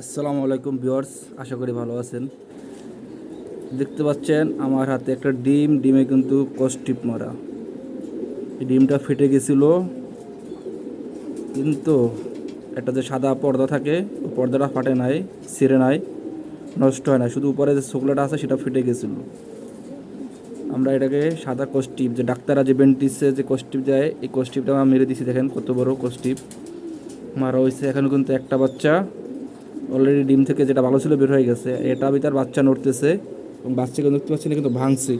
আসসালামু আলাইকুম ভিউয়ার্স, আশা করি ভালো আছেন। দেখতে পাচ্ছেন আমার হাতে একটা ডিমে কিন্তু কস্টিপ মারা। এই ডিমটা ফেটে গেছিল, কিন্তু একটা যে সাদা পর্দা থাকে ওই পর্দাটা ফাটে নাই, ছিঁড়ে নাই, নষ্ট হয় না, শুধু উপরে যে চকলেট আছে সেটা ফেটে গেছিল। আমরা এটাকে সাদা কস্টিপ, যে ডাক্তাররা যে বেন্টিসে যে কস্টিপ দেয়, এই কস্টিপটা আমরা মেরে দিছি। দেখেন কত বড় কস্টিপ মারা হয়েছে। এখানে কিন্তু একটা বাচ্চা অলরেডি ডিম থেকে যেটা ভালো ছিল বের হয়ে গেছে, এটা ভিতর বাচ্চা নড়তেছে এবং বাচ্চাকে দেখতে পাচ্ছি না, কিন্তু ভাঙছে।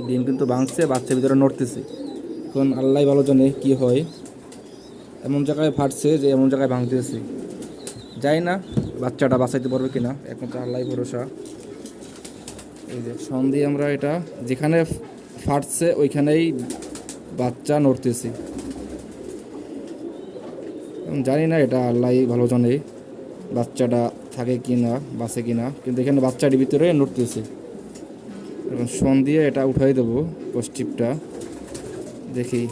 ডিম কিন্তু ভাঙছে, বাচ্চার ভিতরে নড়তেছে। এখন আল্লাহ ভালো জানে কি হয়। এমন জায়গায় ফাটছে যে এমন জায়গায় ভাঙতেছে, যাই না বাচ্চাটা বাঁচাইতে পারবে কিনা, একমাত্র আল্লাহ ভরসা। এই যে সন্ধ্যে আমরা এটা যেখানে ফাটছে ওইখানেই বাচ্চা নড়তেছে। জানি না, এটা আল্লাহ ভালো জানে বাচ্চাটা থাকে কি না, বাঁচে কি না, কিন্তু এখানে বাচ্চাটির ভিতরে নড়তেছে। এখন শন দিয়ে এটা উঠাই দেবো কস্টিপটা। দেখি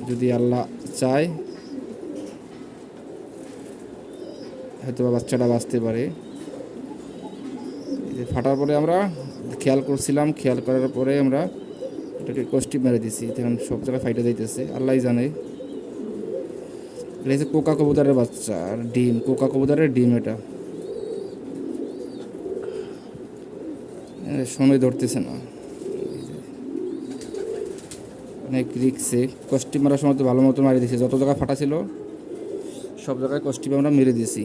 যদি আল্লাহ চায় হয়তো বাচ্চাটা বাঁচতে পারে। এই যে ফাটার পরে আমরা খেয়াল করছিলাম, খেয়াল করার পরে আমরা এটাকে কস্টিপ মেরে দিছি। এখন সব জায়গায় ফাইটে যাইতেছে, আল্লাহ জানে। এটা হচ্ছে কোকা কবুতরের বাচ্চা আর ডিম, কোকা কবুতরের ডিম। এটা সময় ধরতেছে না, অনেক রিক্সে। কস্টিপ মারার সময় তো ভালো মতো মারি দিয়েছি, যত জায়গায় ফাটা ছিল সব জায়গায় কস্টিপ আমরা মেরে দিয়েছি।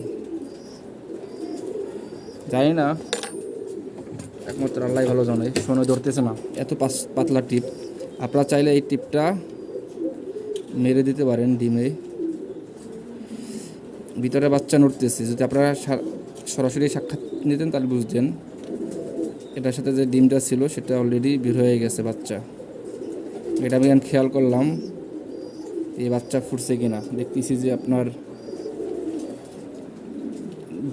জানি না, একমাত্র আল্লাহ ভালো জানে। সময় ধরতেছে না, এত পাতলা টিপ। আপনারা চাইলে এই টিপটা মেরে দিতে পারেন ডিমে। ভিতরে বাচ্চা নড়তেছে, যদি আপনারা সরাসরি সাক্ষাৎ নিতেন তাহলে বুঝতেন। এটার সাথে যে ডিমটা ছিল সেটা অলরেডি বের হয়ে গেছে বাচ্চা। এটা আমি খেয়াল করলাম এই বাচ্চা ফুটছে কিনা, দেখতেছি যে আপনার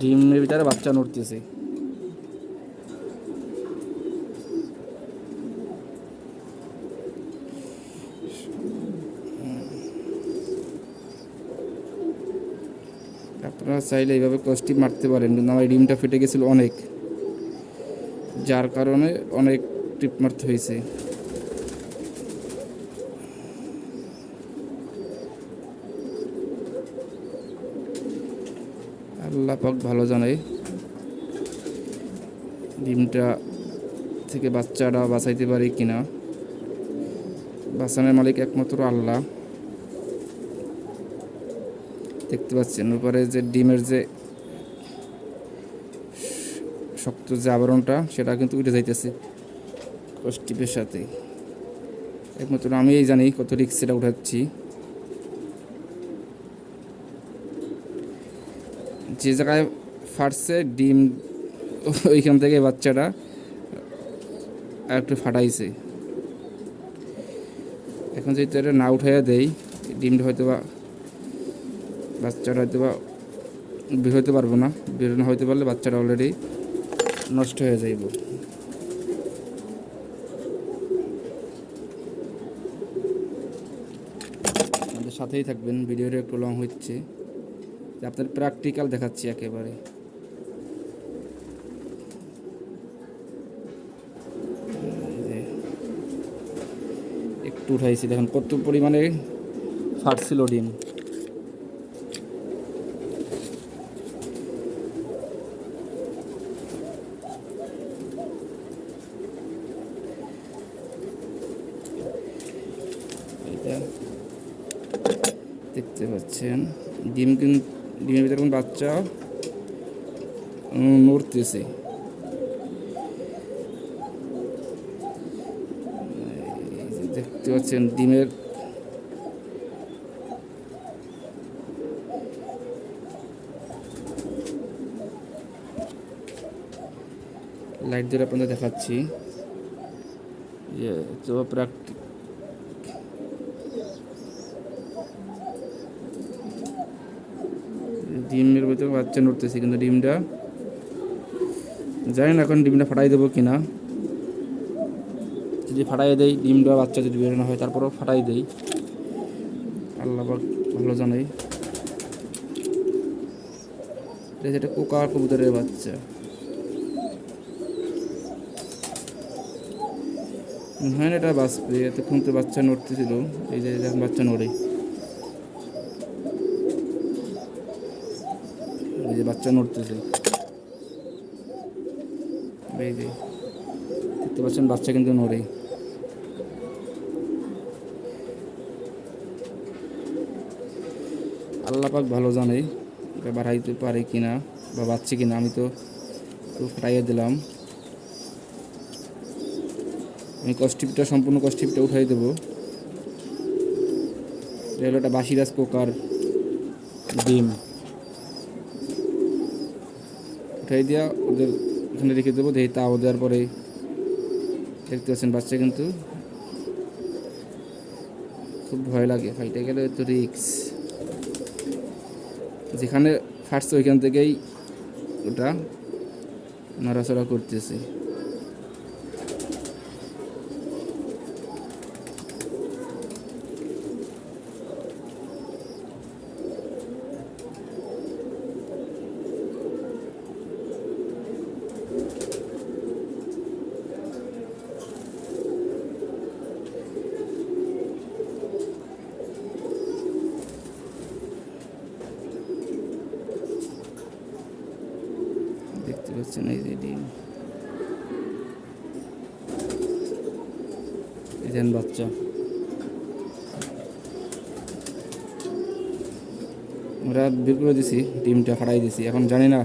ডিমের ভিতরে বাচ্চা নড়তেছে। আপনারা চাইলে এইভাবে কস্টিপ মারতে পারেন, কিন্তু আমার ডিমটা ফেটে গেছিলো অনেক, যার কারণে অনেক টিপ মারতে হয়েছে। আল্লাহ পাক ভালো জানে ডিমটা থেকে বাচ্চাটা বাঁচাইতে পারি কিনা। বাঁচানোর মালিক একমাত্র আল্লাহ। দেখতে পাচ্ছেন উপরে যে ডিমের যে শক্ত যে আবরণটা সেটা কিন্তু উঠে যাইতেছে কস্টিপের সাথে। একমাত্র আমিই জানি কত রিক্স সেটা উঠাচ্ছি। যে জায়গায় ফাটছে ডিম ওইখান থেকে বাচ্চাটা একটু ফাটাইছে। এখন যদি এটা না উঠাইয়া দেই, ডিমটা হয়তো বা বাচ্চাটা হয়তো বা বের হইতে পারবো না। বের না হইতে পারলে বাচ্চাটা অলরেডি নষ্ট হয়ে যাইব। আমাদের সাথেই থাকবেন, ভিডিওটা একটু লং হচ্ছে, আপনার প্র্যাকটিক্যাল দেখাচ্ছি একেবারে। একটু উঠাইছি, দেখেন কত পরিমাণে ফাটছিল ডিম। এটা দেখতে পাচ্ছেন ডিমের ভিতরে বাচ্চা নড়তেছে। দেখতে পাচ্ছেন ডিমের লাইট ধরে আপনাদের দেখাচ্ছি যে তো ডিমের ভিতরে বাচ্চা নড়তেছে, কিন্তু ডিমটা জানি না এখন ডিমটা ফাটাই দেবো কিনা। যদি ফাটাই দেই, ডিমটা বাচ্চা যদি বের না হয় তারপরেও ফাটাই দেই, আল্লাহ ভালো জানে। এটা কোকা কবুতরের বাচ্চা। হ্যাঁ, এটা বাঁচবে, এতক্ষণ তো বাচ্চা নড়তেছিল। এই যে এখন বাচ্চা নড়ে, এই যে বাচ্চা নড়তেছে, এই যে দেখতে পাচ্ছেন বাচ্চা কিন্তু নড়ে। আল্লাহ পাক ভালো জানে এটা বাড়াইতে পারে কিনা বা বাচ্চে কিনা। আমি তো ফাটাইয়ে দিলাম। আমি কস্টিপটা সম্পূর্ণ কস্টিপটা উঠাই দেবো। এটা হলো একটা বাসিরাজ কোকার ডিম, উঠাই দিয়া ওদের এখানে রেখে দেবো। দেখি তাও দেওয়ার পরে দেখতে পাচ্ছেন বাচ্চা কিন্তু খুব ভয় লাগে, ফাইটে গেলে তো রিক্স। যেখানে ফাটছে ওইখান থেকেই ওটা নড়াচড়া করতেছে। দেখতে পাচ্ছেন এই যে ডিম, এই যে বাচ্চা। আমরা বের করে দিছি, ডিমটা ফাটাই দিছি। এখন জানি না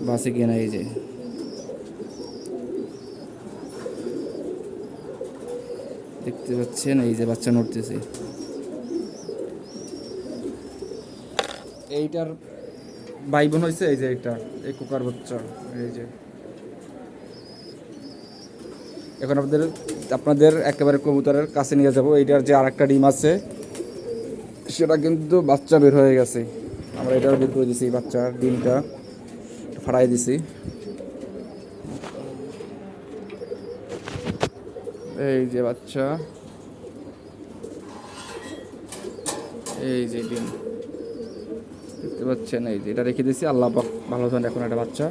বাসে কিনা। এই যে দেখতে পাচ্ছেন এই যে বাচ্চা নড়তেছে। এইটার ভাই বোন হয়েছে এই যে এটা, এই কোকার বাচ্চা। এই যে এখন আপনাদের একেবারে কবুতরের কাছে নিয়ে যাব। এইটার যে আরেকটা ডিম আছে সেটা কিন্তু বাচ্চা বের হয়ে গেছে। আমরা এটাও বের করে দিছি, বাচ্চার ডিমটা ফাটাই দিছি। এই যে বাচ্চা, এই যে ডিম দেখতে পাচ্ছেন। এই যে এটা রেখে দিছি, আল্লাহ পাক ভালো জানে এখন একটা বাচ্চা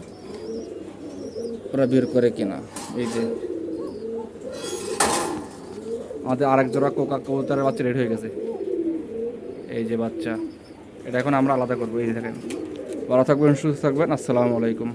ওরা বের করে কিনা। এই যে আমাদের আরেক জোড়া কোকা কবুতরের বাচ্চা রেডি হয়ে গেছে। এই যে বাচ্চা, এটা এখন আমরা আলাদা করবো। এই যে দেখেন। ভালো থাকবেন, সুস্থ থাকবেন। আসসালামু আলাইকুম।